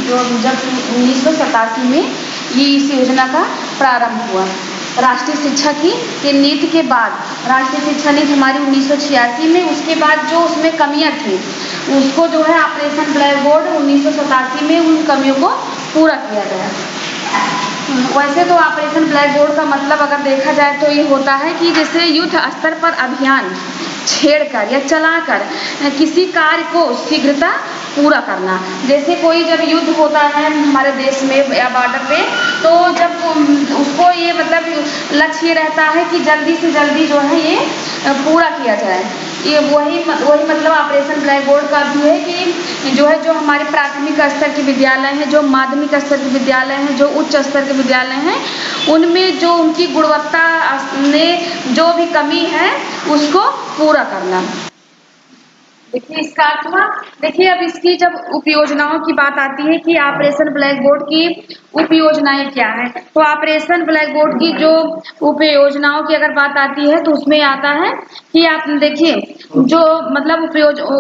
जो जब 1987 में ये इस योजना का प्रारंभ हुआ। राष्ट्रीय शिक्षा की नीति के बाद, राष्ट्रीय शिक्षा नीति हमारी 1986 में, उसके बाद जो उसमें कमियां थी उसको जो है ऑपरेशन ब्लैक बोर्ड 1987 में उन कमियों को पूरा किया गया। वैसे तो ऑपरेशन ब्लैक बोर्ड का मतलब अगर देखा जाए तो ये होता है कि जैसे युद्ध स्तर पर अभियान छेड़कर या चलाकर किसी कार्य को शीघ्रता पूरा करना। जैसे कोई जब युद्ध होता है हमारे देश में या बॉर्डर पे, तो जब उसको ये मतलब लक्ष्य रहता है कि जल्दी से जल्दी जो है ये पूरा किया जाए। ये वही मतलब ऑपरेशन ब्लैक बोर्ड का भी है कि जो हमारे प्राथमिक स्तर के विद्यालय हैं, जो माध्यमिक स्तर के विद्यालय हैं, जो उच्च स्तर के विद्यालय हैं, उनमें जो उनकी गुणवत्ता में जो भी कमी है उसको पूरा करना। देखिए इसका अर्थ हुआ। देखिए अब इसकी जब उपयोजनाओं की बात आती है कि ऑपरेशन ब्लैक बोर्ड की उपयोजनाएं क्या है, तो ऑपरेशन ब्लैक बोर्ड की जो उपयोजनाओं की अगर बात आती है तो उसमें आता है कि आप देखिए जो मतलब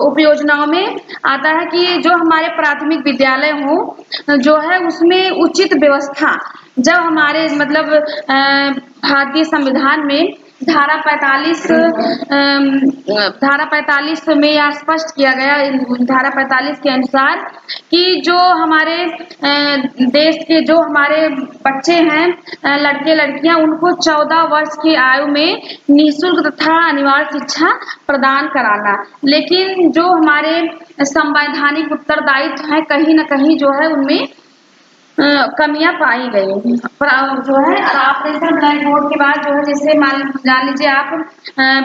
उपयोजनाओं में आता है कि जो हमारे प्राथमिक विद्यालय हो जो है उसमें उचित व्यवस्था, जब हमारे मतलब भारतीय संविधान में धारा 45 में यह स्पष्ट किया गया, धारा 45 के अनुसार कि जो हमारे देश के जो हमारे बच्चे हैं, लड़के लड़कियां, उनको 14 वर्ष की आयु में निःशुल्क तथा अनिवार्य शिक्षा प्रदान कराना। लेकिन जो हमारे संवैधानिक उत्तरदायित्व है कहीं न कहीं जो है उनमें कमियां पाई गई। पर जो है ऑपरेशन ब्लैक बोर्ड के बाद जो है जैसे मान लीजिए आप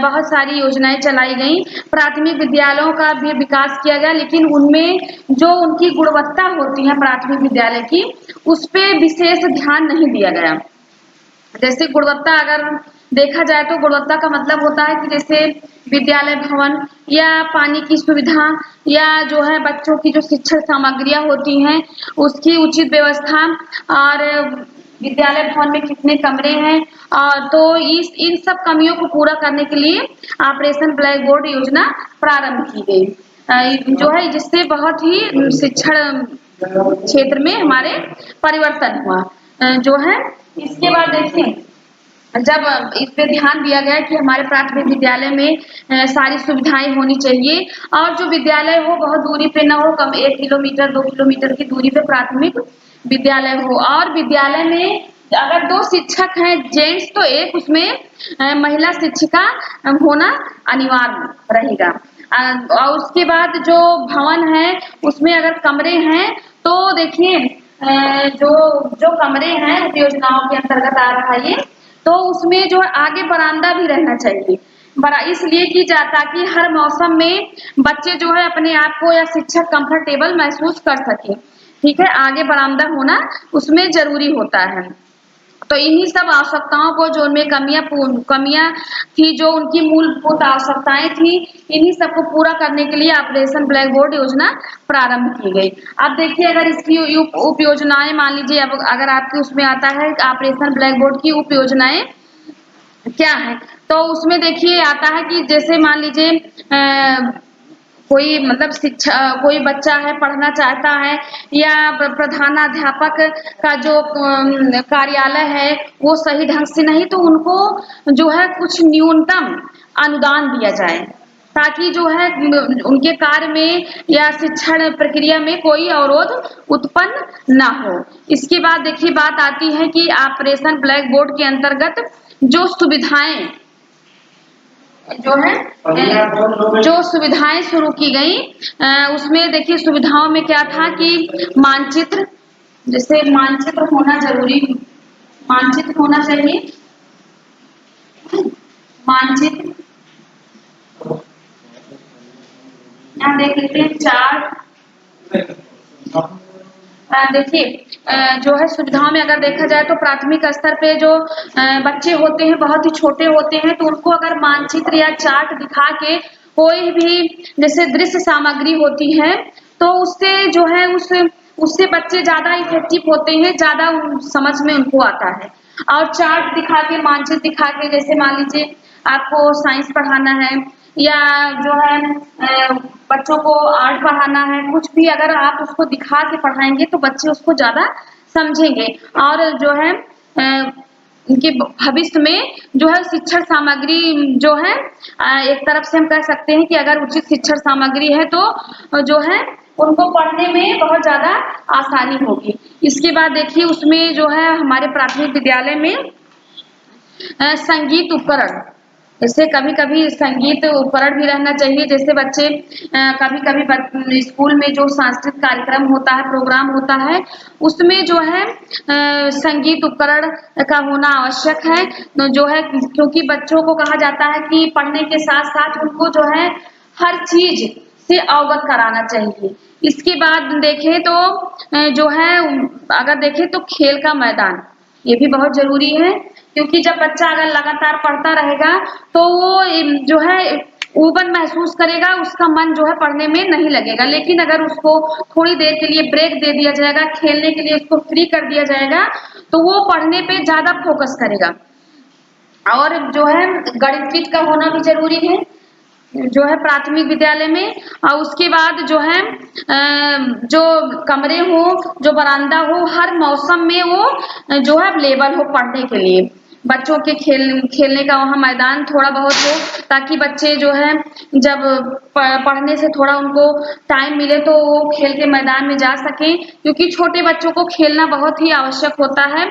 बहुत सारी योजनाएं चलाई गई, प्राथमिक विद्यालयों का भी विकास किया गया, लेकिन उनमें जो उनकी गुणवत्ता होती है प्राथमिक विद्यालय की, उस पर विशेष ध्यान नहीं दिया गया। जैसे गुणवत्ता अगर देखा जाए तो गुणवत्ता का मतलब होता है कि जैसे विद्यालय भवन या पानी की सुविधा या जो है बच्चों की जो शिक्षण सामग्रियां होती हैं उसकी उचित व्यवस्था, और विद्यालय भवन में कितने कमरे हैं, और तो इन सब कमियों को पूरा करने के लिए ऑपरेशन ब्लैक बोर्ड योजना प्रारंभ की गई, जो है जिससे बहुत ही शिक्षण क्षेत्र में हमारे परिवर्तन हुआ। जो है इसके बाद देखिए जब इस पे ध्यान दिया गया कि हमारे प्राथमिक विद्यालय में सारी सुविधाएं होनी चाहिए, और जो विद्यालय हो बहुत दूरी पे न हो, कम 1 किलोमीटर 2 किलोमीटर की दूरी पे प्राथमिक विद्यालय हो, और विद्यालय में अगर 2 शिक्षक हैं जेंट्स तो एक उसमें महिला शिक्षिका होना अनिवार्य रहेगा। और उसके बाद जो भवन है उसमें अगर कमरे हैं तो देखिए जो कमरे हैं उपयोजनाओं के अंतर्गत आ रहा है ये, तो उसमें जो है आगे बरामदा भी रहना चाहिए। बड़ा इसलिए कि ताकि हर मौसम में बच्चे जो है अपने आप को या शिक्षक कंफर्टेबल महसूस कर सके। ठीक है, आगे बरामदा होना उसमें जरूरी होता है। तो इन्हीं सब आवश्यकताओं को जो उनमें कमियां थी, जो उनकी मूलभूत आवश्यकताएं थी, इन्हीं सबको पूरा करने के लिए ऑपरेशन ब्लैक बोर्ड योजना प्रारंभ की गई। अब देखिए अगर इसकी उप योजनाएं मान लीजिए, अब अगर आपके उसमें आता है ऑपरेशन ब्लैक बोर्ड की उप योजनाएं क्या है, तो उसमें देखिए आता है कि जैसे मान लीजिए कोई मतलब शिक्षा, कोई बच्चा है पढ़ना चाहता है या प्रधानाध्यापक का जो कार्यालय है वो सही ढंग से नहीं, तो उनको जो है कुछ न्यूनतम अनुदान दिया जाए ताकि जो है उनके कार्य में या शिक्षण प्रक्रिया में कोई अवरोध उत्पन्न ना हो। इसके बाद देखिए बात आती है कि ऑपरेशन ब्लैक बोर्ड के अंतर्गत जो सुविधाएं जो सुविधाएं शुरू की गई, उसमें देखिए सुविधाओं में क्या था कि मानचित्र, जैसे मानचित्र होना जरूरी, मानचित्र होना चाहिए, मानचित्र यहाँ देख लेते हैं चार्ट। देखिए जो है सुविधाओं में अगर देखा जाए तो प्राथमिक स्तर पे जो बच्चे होते हैं बहुत ही छोटे होते हैं, तो उनको अगर मानचित्र या चार्ट दिखा के कोई भी जैसे दृश्य सामग्री होती है तो उससे जो है उससे बच्चे ज्यादा इफेक्टिव होते हैं, ज्यादा समझ में उनको आता है। और चार्ट दिखा के, मानचित्र दिखा के, जैसे मान लीजिए आपको साइंस पढ़ाना है या जो है बच्चों को आर्ट पढ़ाना है, कुछ भी अगर आप उसको दिखा के पढ़ाएंगे तो बच्चे उसको ज्यादा समझेंगे। और जो है उनके भविष्य में जो है शिक्षण सामग्री जो है एक तरफ से हम कह सकते हैं कि अगर उचित शिक्षण सामग्री है तो जो है उनको पढ़ने में बहुत ज्यादा आसानी होगी। इसके बाद देखिए उसमें जो है हमारे प्राथमिक विद्यालय में संगीत उपकरण, जैसे कभी कभी संगीत उपकरण भी रहना चाहिए। जैसे बच्चे कभी कभी स्कूल में जो सांस्कृतिक कार्यक्रम होता है, प्रोग्राम होता है, उसमें जो है संगीत उपकरण का होना आवश्यक है। जो है क्योंकि बच्चों को कहा जाता है कि पढ़ने के साथ साथ उनको जो है हर चीज से अवगत कराना चाहिए। इसके बाद देखें तो जो है अगर देखें तो खेल का मैदान ये भी बहुत जरूरी है, क्योंकि जब बच्चा अगर लगातार पढ़ता रहेगा तो वो जो है ऊबन महसूस करेगा, उसका मन जो है पढ़ने में नहीं लगेगा। लेकिन अगर उसको थोड़ी देर के लिए ब्रेक दे दिया जाएगा, खेलने के लिए उसको फ्री कर दिया जाएगा, तो वो पढ़ने पे ज्यादा फोकस करेगा। और जो है गणित का होना भी जरूरी है जो है प्राथमिक विद्यालय में। और उसके बाद जो है जो कमरे हो, जो बरामदा हो, हर मौसम में वो जो है अवेलेबल हो पढ़ने के लिए। बच्चों के खेलने का वहाँ मैदान थोड़ा बहुत हो, ताकि बच्चे जो है जब पढ़ने से थोड़ा उनको टाइम मिले तो वो खेल के मैदान में जा सकें, क्योंकि छोटे बच्चों को खेलना बहुत ही आवश्यक होता है।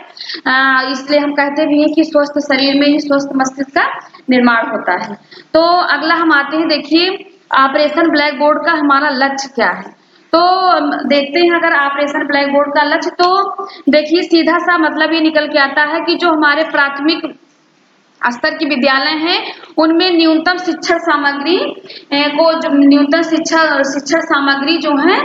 इसलिए हम कहते भी हैं कि स्वस्थ शरीर में ही स्वस्थ मस्तिष्क का निर्माण होता है। तो अगला हम आते हैं, देखिए ऑपरेशन ब्लैक बोर्ड का हमारा लक्ष्य क्या है। तो देखते हैं अगर ऑपरेशन ब्लैक बोर्ड का लक्ष्य, तो देखिए सीधा सा मतलब ये निकल के आता है कि जो हमारे प्राथमिक स्तर के विद्यालय हैं उनमें न्यूनतम शिक्षण सामग्री को जो न्यूनतम शिक्षण सामग्री जो है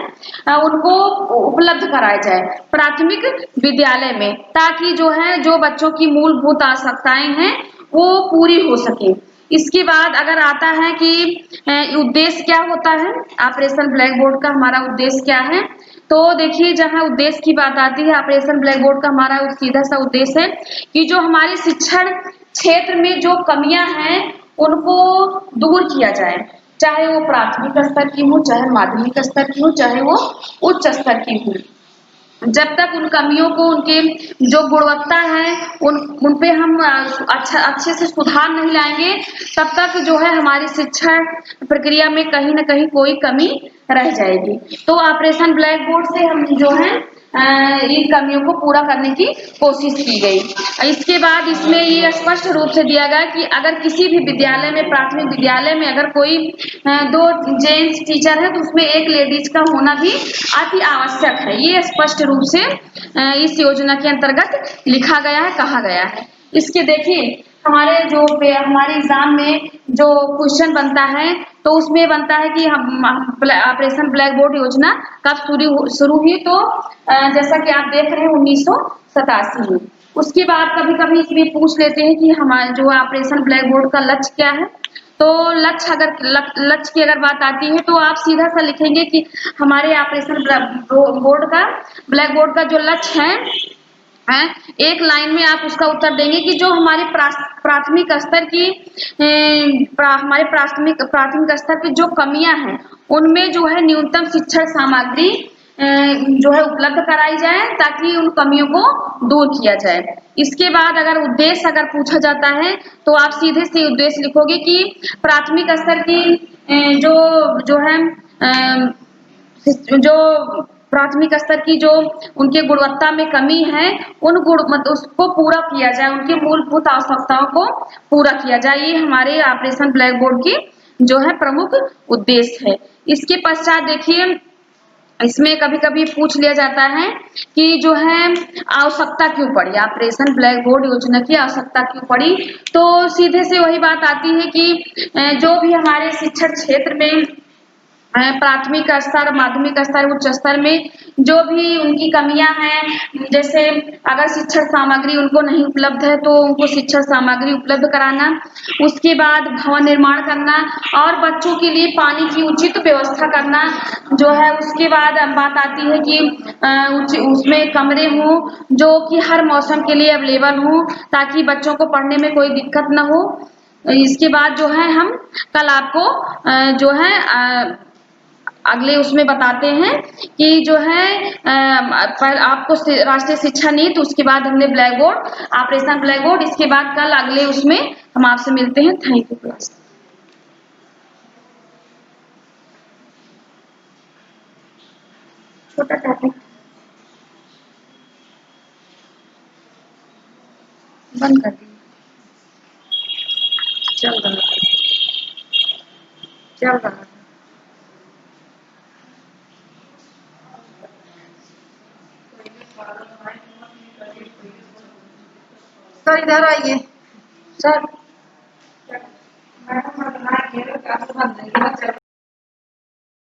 उनको उपलब्ध कराया जाए प्राथमिक विद्यालय में, ताकि जो है जो बच्चों की मूलभूत आवश्यकताएं हैं वो पूरी हो सके। इसके बाद अगर आता है कि उद्देश्य क्या होता है, ऑपरेशन ब्लैक बोर्ड का हमारा उद्देश्य क्या है। तो देखिए जहां उद्देश्य की बात आती है, ऑपरेशन ब्लैक बोर्ड का हमारा सीधा सा उद्देश्य है कि जो हमारे शिक्षण क्षेत्र में जो कमियां हैं उनको दूर किया जाए, चाहे वो प्राथमिक स्तर की हो, चाहे माध्यमिक स्तर की हो, चाहे वो उच्च स्तर की हो। जब तक उन कमियों को, उनके जो गुणवत्ता है उन पे हम अच्छे से सुधार नहीं लाएंगे, तब तक जो है हमारी शिक्षा प्रक्रिया में कहीं ना कहीं कोई कमी रह जाएगी। तो ऑपरेशन ब्लैक बोर्ड से हम जो है इन कमियों को पूरा करने की कोशिश की गई। इसके बाद इसमें ये स्पष्ट रूप से दिया गया कि अगर किसी भी विद्यालय में, प्राथमिक विद्यालय में अगर कोई 2 जेंट्स टीचर है तो उसमें 1 लेडीज का होना भी अति आवश्यक है। ये स्पष्ट रूप से इस योजना के अंतर्गत लिखा गया है, कहा गया है। इसके देखिए हमारे एग्जाम में जो क्वेश्चन बनता है तो उसमें बनता है कि हम ऑपरेशन ब्लैक बोर्ड योजना कब शुरू हुई। तो जैसा कि आप देख रहे हैं 1987 में। उसके बाद कभी कभी इसमें पूछ लेते हैं कि हमारे जो ऑपरेशन ब्लैक बोर्ड का लक्ष्य क्या है। तो लक्ष्य की अगर बात आती है तो आप सीधा सा लिखेंगे कि हमारे ऑपरेशन ब्लैक बोर्ड का जो लक्ष्य है, एक लाइन में आप उसका उत्तर देंगे कि जो हमारे प्राथमिक स्तर की हमारे प्राथमिक स्तर की जो कमियां हैं उनमें जो है न्यूनतम शिक्षण सामग्री जो है उपलब्ध कराई जाए, ताकि उन कमियों को दूर किया जाए। इसके बाद अगर उद्देश्य अगर पूछा जाता है तो आप सीधे से उद्देश्य लिखोगे कि प्राथमिक स्तर की जो जो है जो प्राथमिक स्तर की जो उनके गुणवत्ता में कमी है उसको पूरा किया जाए, उनकी मूलभूत आवश्यकताओं को पूरा किया जाए। ये हमारे ऑपरेशन ब्लैक बोर्ड की जो है प्रमुख उद्देश्य है। इसके पश्चात देखिए इसमें कभी कभी पूछ लिया जाता है कि जो है आवश्यकता क्यों पड़ी, ऑपरेशन ब्लैक बोर्ड योजना की आवश्यकता क्यों पड़ी। तो सीधे से वही बात आती है कि जो भी हमारे शिक्षण क्षेत्र में प्राथमिक स्तर, माध्यमिक स्तर, उच्च स्तर में जो भी उनकी कमियां हैं, जैसे अगर शिक्षण सामग्री उनको नहीं उपलब्ध है तो उनको शिक्षण सामग्री उपलब्ध कराना, उसके बाद भवन निर्माण करना और बच्चों के लिए पानी की उचित व्यवस्था करना जो है। उसके बाद बात आती है कि उसमें कमरे हों जो कि हर मौसम के लिए अवेलेबल हों, ताकि बच्चों को पढ़ने में कोई दिक्कत न हो। इसके बाद जो है हम कल आपको जो है अगले उसमें बताते हैं कि जो है पर आपको राष्ट्रीय शिक्षा नीति, उसके बाद हमने black board, operation black board, इसके बाद कल अगले उसमें हम आपसे मिलते हैं। Thank you class. छोटा टॉपिक बंद कर दिए, चल रहा था, चल रहा था। सर इधर आइए सर।